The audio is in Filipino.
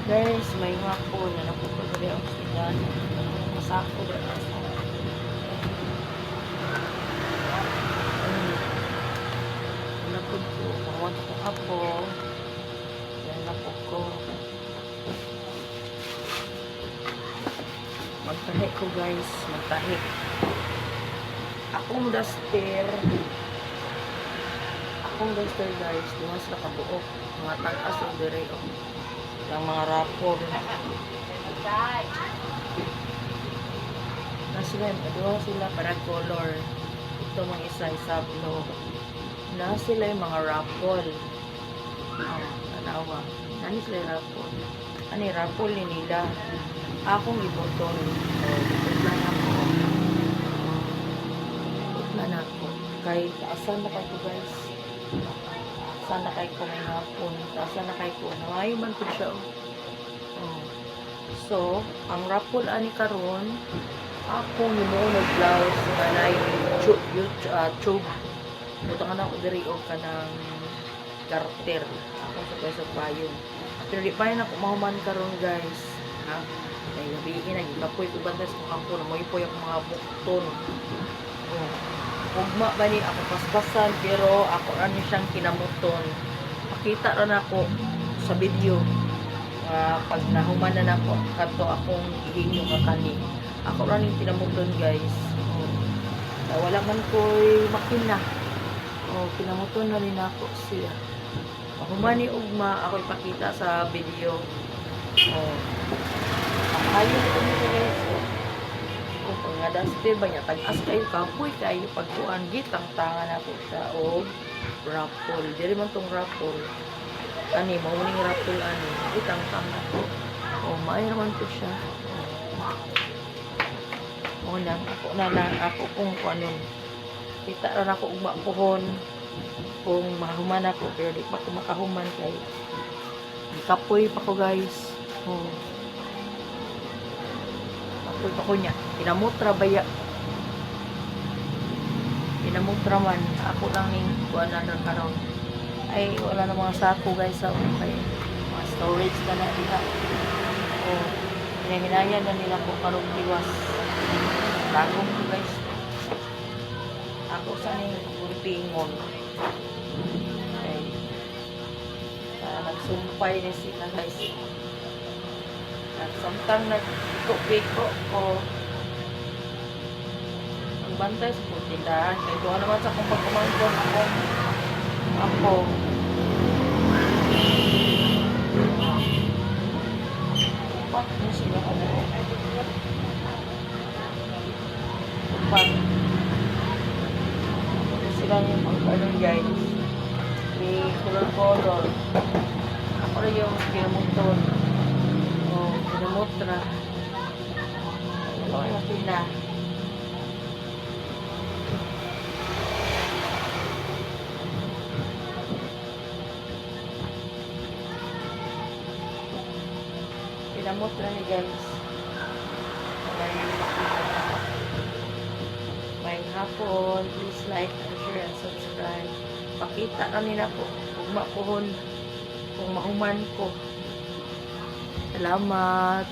Guys, may hapon na napupunod ang sigan. Masako ba? Napod ko. Mawad ko apo. Yan napod ko. Magtahi ko guys. Magtahi. Akong duster. Guys. Di mas nakabuok. Mga tagas o dire. Ang mga rapor. Nasa sila para color. Ito mga isa-isablo. Na sila yung mga rapol. Tanawa. Nani sila yung rapol? Ano yung rapol ni nila? Akong iboton. Ibot na ako. Kay taasan na kayo guys. Taasan na kayo ko may hapon. Taasan na kayo ko. Nangayon man ko siya. So, ang rapol ani karon akong hinuunog blouse na na tube. Butangan ako diri o kanang garter. Akong sa pwesto payon. Pero di pa yun ako mahuman karon guys. Ha? Kaya nabihin na. Kapoy ko bandas kung ako na mo ipoy ang mga bukton. Ugma ba ni ako paspasan pero ako ano siyang kinamuton. Pakita rin ako sa video. Pag nahuman na ako kato akong ihinyo kakani. Ako rin yung kinamuton guys. Wala man ko'y makina. Kinamuton na rin ako siya. Mahuman ni ugma ako ipakita sa video. Ayun ko nito guys. Kung nga duster ba niya, tag-as kayo, kapoy kayo, pagkuhan, gitang tangan ako siya, o rapol. Dili man tong rapol. Ani, mauning rapol, ani, gitang tangan ko. May naman ko siya. Ako kung anong, kita rin ako umakuhon, kung mahuman ako, pero di pa ako makahuman kayo. Kapoy pa ko guys. Kapoy pa ko niya. Pinamutra baya. Pinamutra man. Ako lang ning kuha na karon. Ay, wala na mga sako guys sa okay. Mga storage na na diha. Hinahinayan na nila ko karong liwas. Tagong ko guys. Ako sa ning puripingon. Okay. Nagsumpay na sila guys. Samtang nagpiko-piko o ang bantay sa putindahan. Kaya doon naman sa kung pagkumangkon ako. Upat na sila ako. Upat. Sila yung pagkaroon guys. May color. Ako rin yung pinamuntol. Pinamutra. Ito yung pina. Pinamutra ni guys. May hapon. Please like and share and subscribe. Pakita na nila po. Kung makuhon. Kung mahuman ko. Salamat.